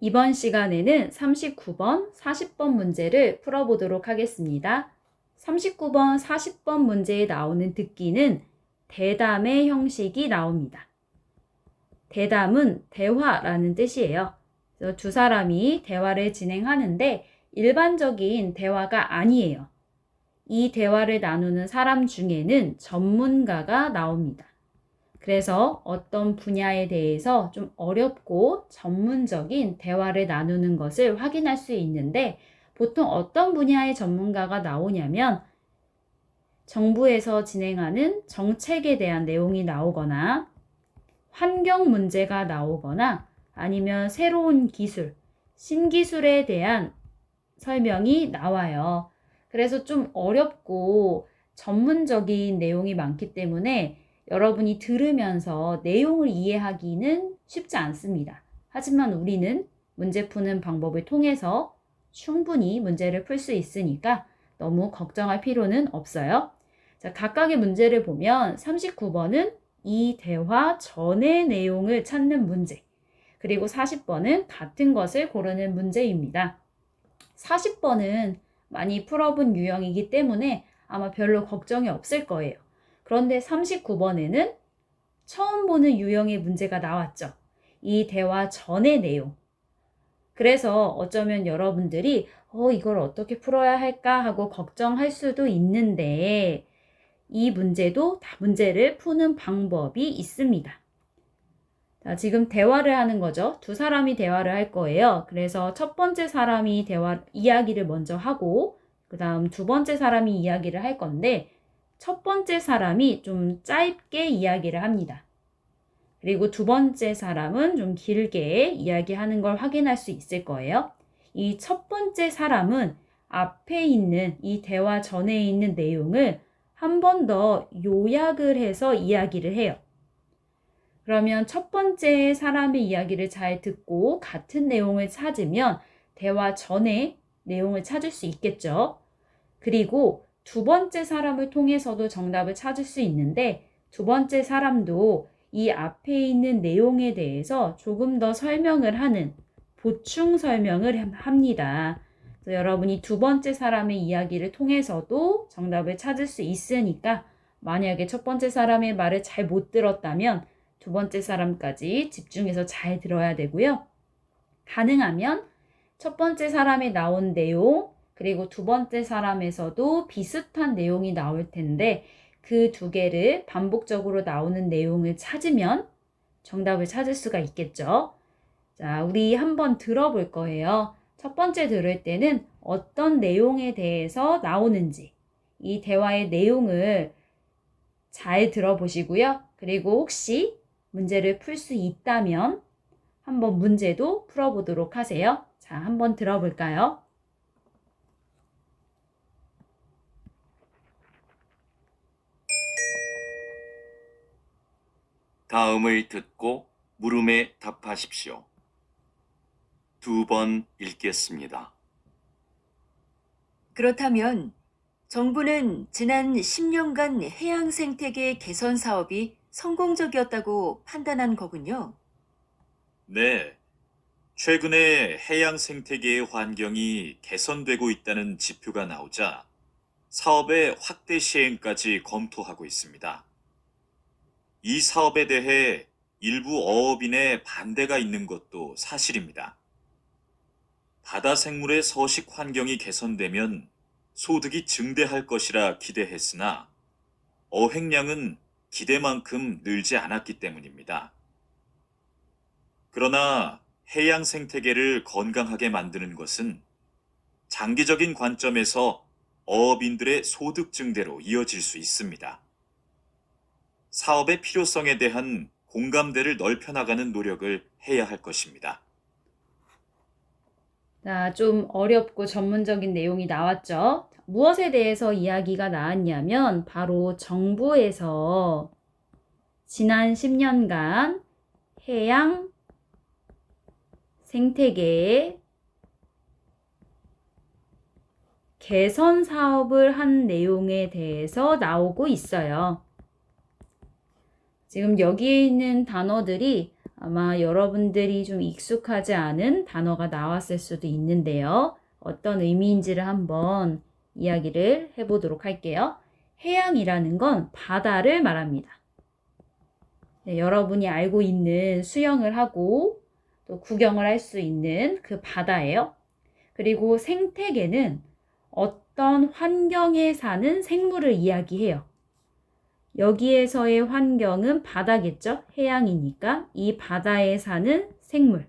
이번 시간에는 39번, 40번 문제를 풀어보도록 하겠습니다. 39번, 40번 문제에 나오는 듣기는 대담의 형식이 나옵니다. 대담은 대화라는 뜻이에요. 그래서 두 사람이 대화를 진행하는데 일반적인 대화가 아니에요. 이 대화를 나누는 사람 중에는 전문가가 나옵니다. 그래서 어떤 분야에 대해서 좀 어렵고 전문적인 대화를 나누는 것을 확인할 수 있는데 보통 어떤 분야의 전문가가 나오냐면 정부에서 진행하는 정책에 대한 내용이 나오거나 환경 문제가 나오거나 아니면 새로운 기술, 신기술에 대한 설명이 나와요. 그래서 좀 어렵고 전문적인 내용이 많기 때문에 여러분이 들으면서 내용을 이해하기는 쉽지 않습니다. 하지만 우리는 문제 푸는 방법을 통해서 충분히 문제를 풀 수 있으니까 너무 걱정할 필요는 없어요. 자, 각각의 문제를 보면 39번은 이 대화 전의 내용을 찾는 문제, 그리고 40번은 같은 것을 고르는 문제입니다. 40번은 많이 풀어본 유형이기 때문에 아마 별로 걱정이 없을 거예요. 그런데 39번에는 처음 보는 유형의 문제가 나왔죠. 이 대화 전의 내용. 그래서 어쩌면 여러분들이 이걸 어떻게 풀어야 할까 하고 걱정할 수도 있는데 이 문제도 다 문제를 푸는 방법이 있습니다. 자, 지금 대화를 하는 거죠. 두 사람이 대화를 할 거예요. 그래서 첫 번째 사람이 이야기를 먼저 하고 그 다음 두 번째 사람이 이야기를 할 건데 첫 번째 사람이 좀 짧게 이야기를 합니다. 그리고 두 번째 사람은 좀 길게 이야기하는 걸 확인할 수 있을 거예요. 이 첫 번째 사람은 앞에 있는 이 대화 전에 있는 내용을 한 번 더 요약을 해서 이야기를 해요. 그러면 첫 번째 사람의 이야기를 잘 듣고 같은 내용을 찾으면 대화 전에 내용을 찾을 수 있겠죠. 그리고 두 번째 사람을 통해서도 정답을 찾을 수 있는데 두 번째 사람도 이 앞에 있는 내용에 대해서 조금 더 설명을 하는 보충 설명을 합니다. 그래서 여러분이 두 번째 사람의 이야기를 통해서도 정답을 찾을 수 있으니까 만약에 첫 번째 사람의 말을 잘 못 들었다면 두 번째 사람까지 집중해서 잘 들어야 되고요. 가능하면 첫 번째 사람에 나온 내용 그리고 두 번째 사람에서도 비슷한 내용이 나올 텐데 그 두 개를 반복적으로 나오는 내용을 찾으면 정답을 찾을 수가 있겠죠. 자, 우리 한번 들어볼 거예요. 첫 번째 들을 때는 어떤 내용에 대해서 나오는지 이 대화의 내용을 잘 들어보시고요. 그리고 혹시 문제를 풀 수 있다면 한번 문제도 풀어보도록 하세요. 자, 한번 들어볼까요? 다음을 듣고 물음에 답하십시오. 2번 읽겠습니다. 그렇다면 정부는 지난 10년간 해양 생태계 개선 사업이 성공적이었다고 판단한 거군요. 네, 최근에 해양 생태계의 환경이 개선되고 있다는 지표가 나오자 사업의 확대 시행까지 검토하고 있습니다. 이 사업에 대해 일부 어업인의 반대가 있는 것도 사실입니다. 바다 생물의 서식 환경이 개선되면 소득이 증대할 것이라 기대했으나 어획량은 기대만큼 늘지 않았기 때문입니다. 그러나 해양 생태계를 건강하게 만드는 것은 장기적인 관점에서 어업인들의 소득 증대로 이어질 수 있습니다. 사업의 필요성에 대한 공감대를 넓혀나가는 노력을 해야 할 것입니다. 자, 좀 어렵고 전문적인 내용이 나왔죠. 무엇에 대해서 이야기가 나왔냐면 바로 정부에서 지난 10년간 해양 생태계의 개선 사업을 한 내용에 대해서 나오고 있어요. 지금 여기에 있는 단어들이 아마 여러분들이 좀 익숙하지 않은 단어가 나왔을 수도 있는데요. 어떤 의미인지를 한번 이야기를 해보도록 할게요. 해양이라는 건 바다를 말합니다. 네, 여러분이 알고 있는 수영을 하고 또 구경을 할 수 있는 그 바다예요. 그리고 생태계는 어떤 환경에 사는 생물을 이야기해요. 여기에서의 환경은 바다겠죠? 해양이니까 이 바다에 사는 생물,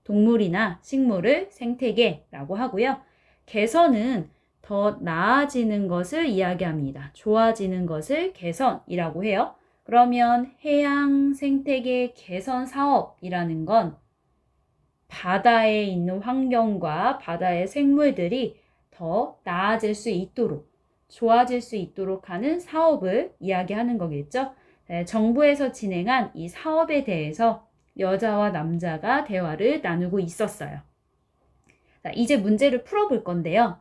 동물이나 식물을 생태계라고 하고요. 개선은 더 나아지는 것을 이야기합니다. 좋아지는 것을 개선이라고 해요. 그러면 해양 생태계 개선 사업이라는 건 바다에 있는 환경과 바다의 생물들이 더 나아질 수 있도록, 좋아질 수 있도록 하는 사업을 이야기하는 거겠죠. 정부에서 진행한 이 사업에 대해서 여자와 남자가 대화를 나누고 있었어요. 자, 이제 문제를 풀어볼 건데요.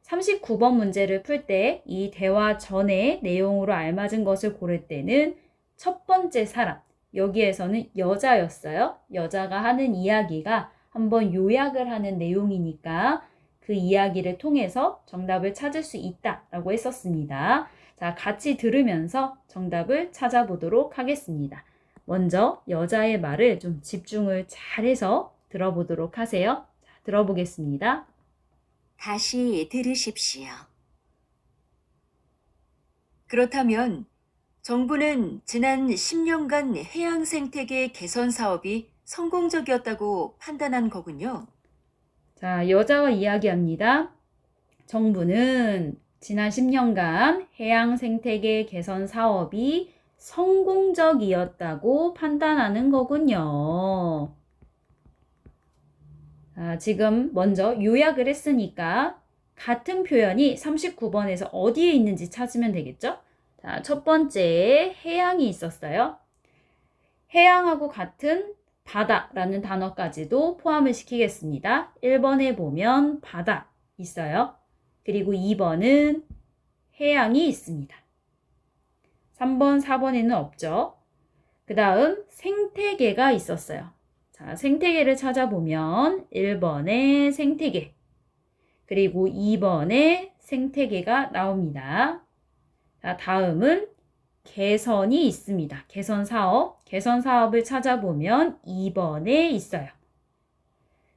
39번 문제를 풀 때 이 대화 전에 내용으로 알맞은 것을 고를 때는 첫 번째 사람, 여기에서는 여자였어요. 여자가 하는 이야기가 한번 요약을 하는 내용이니까 그 이야기를 통해서 정답을 찾을 수 있다라고 했었습니다. 자, 같이 들으면서 정답을 찾아보도록 하겠습니다. 먼저 여자의 말을 좀 집중을 잘해서 들어보도록 하세요. 자, 들어보겠습니다. 다시 들으십시오. 그렇다면 정부는 지난 10년간 해양 생태계 개선 사업이 성공적이었다고 판단한 거군요. 자, 여자와 이야기합니다. 정부는 지난 10년간 해양 생태계 개선 사업이 성공적이었다고 판단하는 거군요. 지금 먼저 요약을 했으니까 같은 표현이 39번에서 어디에 있는지 찾으면 되겠죠? 자, 첫 번째 해양이 있었어요. 해양하고 같은 바다라는 단어까지도 포함을 시키겠습니다. 1번에 보면 바다 있어요. 그리고 2번은 해양이 있습니다. 3번, 4번에는 없죠. 그 다음 생태계가 있었어요. 자, 생태계를 찾아보면 1번에 생태계, 그리고 2번에 생태계가 나옵니다. 자, 다음은 개선이 있습니다. 개선 사업을 찾아보면 2번에 있어요.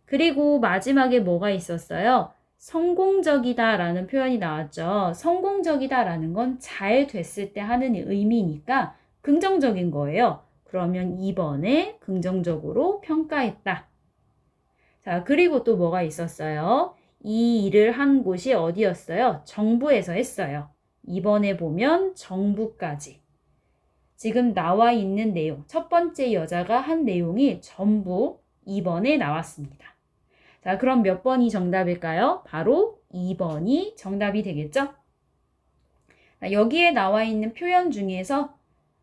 그리고 마지막에 뭐가 있었어요? 성공적이다라는 표현이 나왔죠. 성공적이다라는 건 잘 됐을 때 하는 의미니까 긍정적인 거예요. 그러면 2번에 긍정적으로 평가했다. 자, 그리고 또 뭐가 있었어요? 이 일을 한 곳이 어디였어요? 정부에서 했어요. 2번에 보면 정부까지. 지금 나와 있는 내용, 첫 번째 여자가 한 내용이 전부 2번에 나왔습니다. 자, 그럼 몇 번이 정답일까요? 바로 2번이 정답이 되겠죠? 여기에 나와 있는 표현 중에서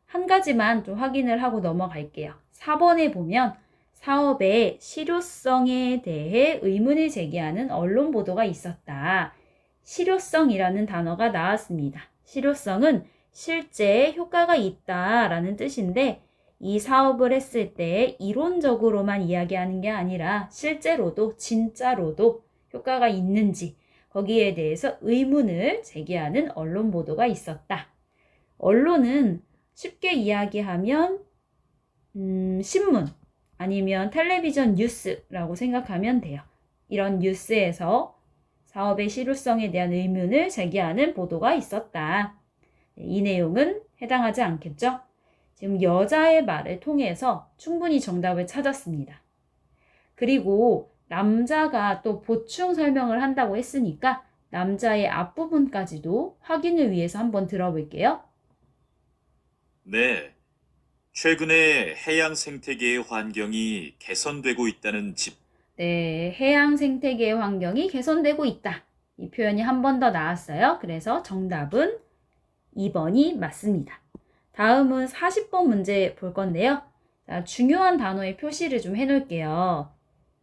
한 가지만 좀 확인을 하고 넘어갈게요. 4번에 보면 사업의 실효성에 대해 의문을 제기하는 언론 보도가 있었다. 실효성이라는 단어가 나왔습니다. 실효성은 실제 효과가 있다라는 뜻인데 이 사업을 했을 때 이론적으로만 이야기하는 게 아니라 실제로도 진짜로도 효과가 있는지 거기에 대해서 의문을 제기하는 언론 보도가 있었다. 언론은 쉽게 이야기하면 신문 아니면 텔레비전 뉴스라고 생각하면 돼요. 이런 뉴스에서 사업의 실효성에 대한 의문을 제기하는 보도가 있었다. 이 내용은 해당하지 않겠죠? 지금 여자의 말을 통해서 충분히 정답을 찾았습니다. 그리고 남자가 또 보충 설명을 한다고 했으니까 남자의 앞부분까지도 확인을 위해서 한번 들어볼게요. 네. 최근에 해양 생태계의 환경이 개선되고 있다는 네, 해양 생태계의 환경이 개선되고 있다. 이 표현이 한 번 더 나왔어요. 그래서 정답은 2번이 맞습니다. 다음은 40번 문제 볼 건데요. 자, 중요한 단어의 표시를 좀 해놓을게요.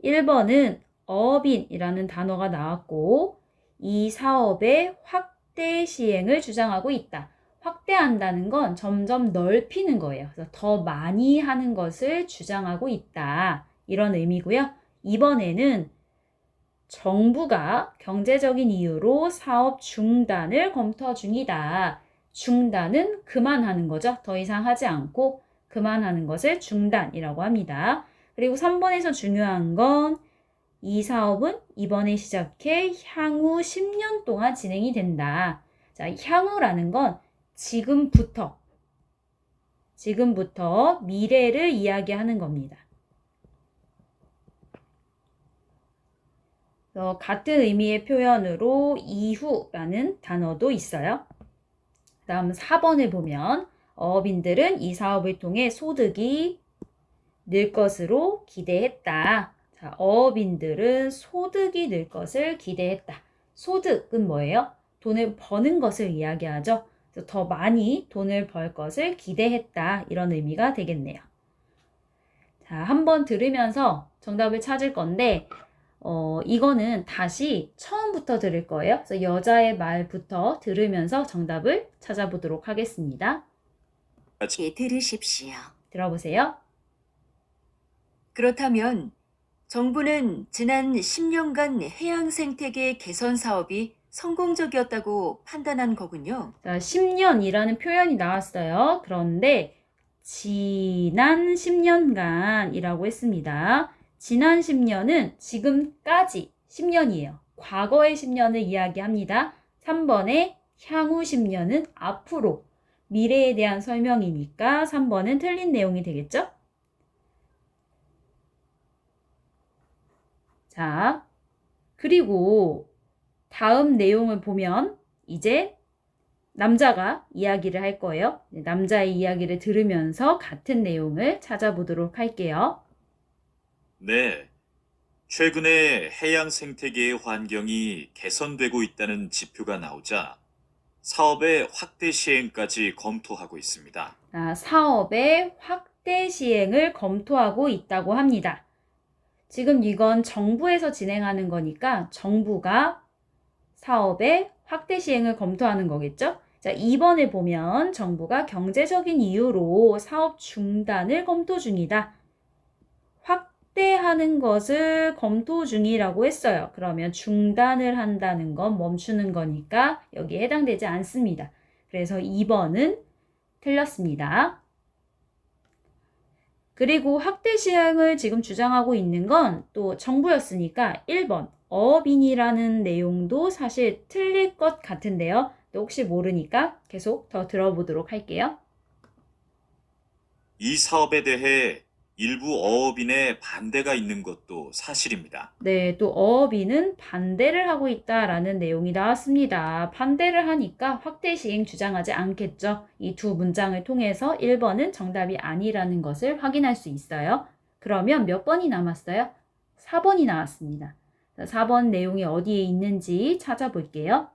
1번은 어업인이라는 단어가 나왔고 이 사업의 확대 시행을 주장하고 있다. 확대한다는 건 점점 넓히는 거예요. 그래서 더 많이 하는 것을 주장하고 있다. 이런 의미고요. 이번에는 정부가 경제적인 이유로 사업 중단을 검토 중이다. 중단은 그만하는 거죠. 더 이상 하지 않고 그만하는 것을 중단이라고 합니다. 그리고 3번에서 중요한 건 이 사업은 이번에 시작해 향후 10년 동안 진행이 된다. 자, 향후라는 건 지금부터 미래를 이야기하는 겁니다. 같은 의미의 표현으로 이후라는 단어도 있어요. 다음 4번을 보면 어업인들은 이 사업을 통해 소득이 늘 것으로 기대했다. 자, 어업인들은 소득이 늘 것을 기대했다. 소득은 뭐예요? 돈을 버는 것을 이야기하죠. 그래서 더 많이 돈을 벌 것을 기대했다. 이런 의미가 되겠네요. 자, 한번 들으면서 정답을 찾을 건데 이거는 다시 처음부터 들을 거예요. 그래서 여자의 말부터 들으면서 정답을 찾아보도록 하겠습니다. 예, 들으십시오. 들어보세요. 그렇다면 정부는 지난 10년간 해양 생태계 개선 사업이 성공적이었다고 판단한 거군요. 자, 10년이라는 표현이 나왔어요. 그런데 지난 10년간이라고 했습니다. 지난 10년은 지금까지 10년이에요. 과거의 10년을 이야기합니다. 3번의 향후 10년은 앞으로 미래에 대한 설명이니까 3번은 틀린 내용이 되겠죠? 자, 그리고 다음 내용을 보면 이제 남자가 이야기를 할 거예요. 남자의 이야기를 들으면서 같은 내용을 찾아보도록 할게요. 네. 최근에 해양 생태계의 환경이 개선되고 있다는 지표가 나오자 사업의 확대 시행까지 검토하고 있습니다. 사업의 확대 시행을 검토하고 있다고 합니다. 지금 이건 정부에서 진행하는 거니까 정부가 사업의 확대 시행을 검토하는 거겠죠? 자, 2번을 보면 정부가 경제적인 이유로 사업 중단을 검토 중이다. 확대하는 것을 검토 중이라고 했어요. 그러면 중단을 한다는 건 멈추는 거니까 여기에 해당되지 않습니다. 그래서 2번은 틀렸습니다. 그리고 확대 시행을 지금 주장하고 있는 건 또 정부였으니까 1번 어업인이라는 내용도 사실 틀릴 것 같은데요. 또 혹시 모르니까 계속 더 들어보도록 할게요. 이 사업에 대해 일부 어업인의 반대가 있는 것도 사실입니다. 네, 또 어업인은 반대를 하고 있다라는 내용이 나왔습니다. 반대를 하니까 확대 시행 주장하지 않겠죠. 이 두 문장을 통해서 1번은 정답이 아니라는 것을 확인할 수 있어요. 그러면 몇 번이 남았어요? 4번이 나왔습니다. 4번 내용이 어디에 있는지 찾아볼게요.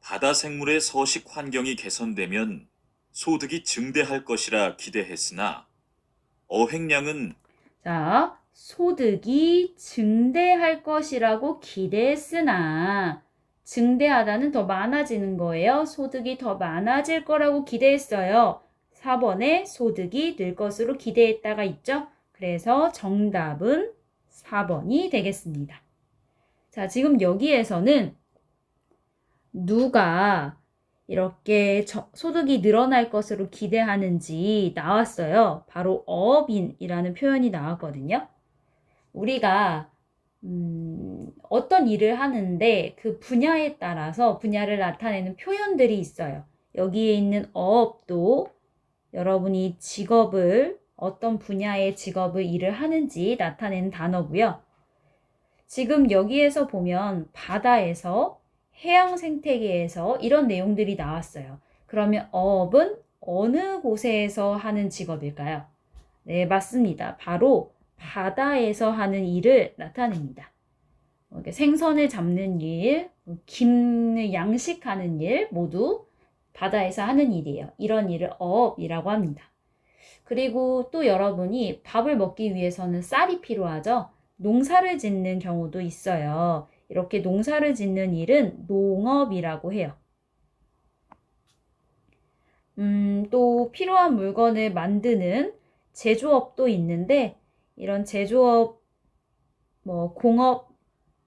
바다 생물의 서식 환경이 개선되면 소득이 증대할 것이라 기대했으나 어획량은 자, 소득이 증대할 것이라고 기대했으나 증대하다는 더 많아지는 거예요. 소득이 더 많아질 거라고 기대했어요. 4번에 소득이 늘 것으로 기대했다가 있죠. 그래서 정답은 4번이 되겠습니다. 자, 지금 여기에서는 누가 이렇게 소득이 늘어날 것으로 기대하는지 나왔어요. 바로 어업인이라는 표현이 나왔거든요. 우리가 어떤 일을 하는데 그 분야에 따라서 분야를 나타내는 표현들이 있어요. 여기에 있는 어업도 여러분이 어떤 분야의 직업을 일을 하는지 나타내는 단어고요. 지금 여기에서 보면 바다에서 해양 생태계에서 이런 내용들이 나왔어요. 그러면 어업은 어느 곳에서 하는 직업일까요? 네, 맞습니다. 바로 바다에서 하는 일을 나타냅니다. 생선을 잡는 일, 김을 양식하는 일 모두 바다에서 하는 일이에요. 이런 일을 어업이라고 합니다. 그리고 또 여러분이 밥을 먹기 위해서는 쌀이 필요하죠. 농사를 짓는 경우도 있어요. 이렇게 농사를 짓는 일은 농업이라고 해요. 또 필요한 물건을 만드는 제조업도 있는데 이런 제조업, 공업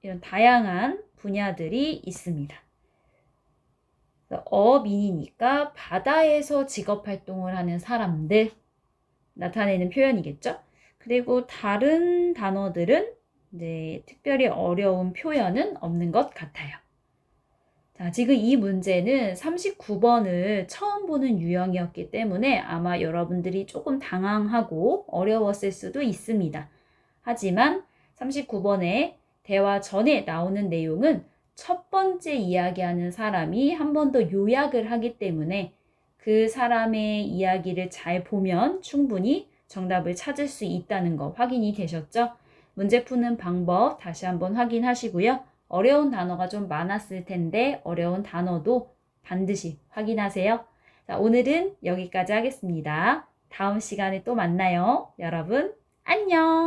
이런 다양한 분야들이 있습니다. 어민이니까 바다에서 직업활동을 하는 사람들 나타내는 표현이겠죠. 그리고 다른 단어들은 이제 특별히 어려운 표현은 없는 것 같아요. 자, 지금 이 문제는 39번을 처음 보는 유형이었기 때문에 아마 여러분들이 조금 당황하고 어려웠을 수도 있습니다. 하지만 39번의 대화 전에 나오는 내용은 첫 번째 이야기하는 사람이 한 번 더 요약을 하기 때문에 그 사람의 이야기를 잘 보면 충분히 정답을 찾을 수 있다는 거 확인이 되셨죠? 문제 푸는 방법 다시 한번 확인하시고요. 어려운 단어가 좀 많았을 텐데 어려운 단어도 반드시 확인하세요. 자, 오늘은 여기까지 하겠습니다. 다음 시간에 또 만나요. 여러분, 안녕!